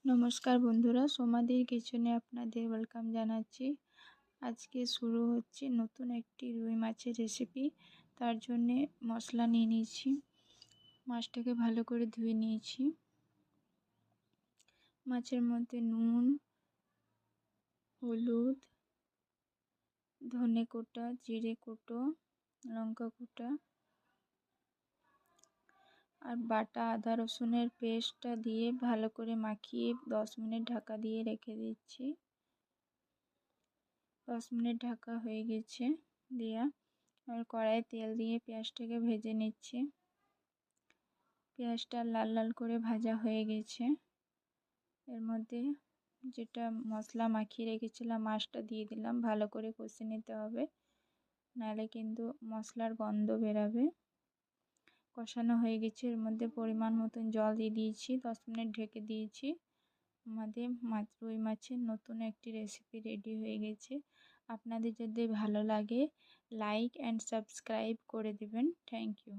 নমস্কার বন্ধুরা, সোমাদির কিচেনে আপনাদের ওয়েলকাম জানাচ্ছি। আজকে শুরু হচ্ছে নতুন একটি রুই মাছের রেসিপি। তার জন্যে মশলা নিয়ে নিয়েছি। মাছটাকে ভালো করে ধুয়ে নিয়েছি। মাছের মধ্যে নুন, হলুদ, ধনে কোটা, জিরে কোটো, লঙ্কা কোটা আর বাটা আদা রসুনের পেস্টটা দিয়ে ভালো করে মাখিয়ে 10 মিনিট ঢাকা দিয়ে রেখে দিচ্ছি। 10 মিনিট ঢাকা হয়ে গেছে দেয়া। আর কড়াইয়ে তেল দিয়ে পেঁয়াজটাকে ভেজে নিচ্ছি। পেঁয়াজটা লাল লাল করে ভাজা হয়ে গেছে। এর মধ্যে যেটা মশলা মাখিয়ে রেখেছিলাম মাছটা দিয়ে দিলাম। ভালো করে কষে নিতে হবে, নাহলে কিন্তু মশলার গন্ধ বেরাবে। কষানো হয়ে গেছে। এর মধ্যে পরিমাণ মতন জল দিয়ে দিয়েছি। 10 মিনিট ঢেকে দিয়েছি। আমাদের রুই মাছের নতুন একটি রেসিপি রেডি হয়ে গেছে। আপনাদের যদি ভালো লাগে লাইক অ্যান্ড সাবস্ক্রাইব করে দেবেন। Thank you.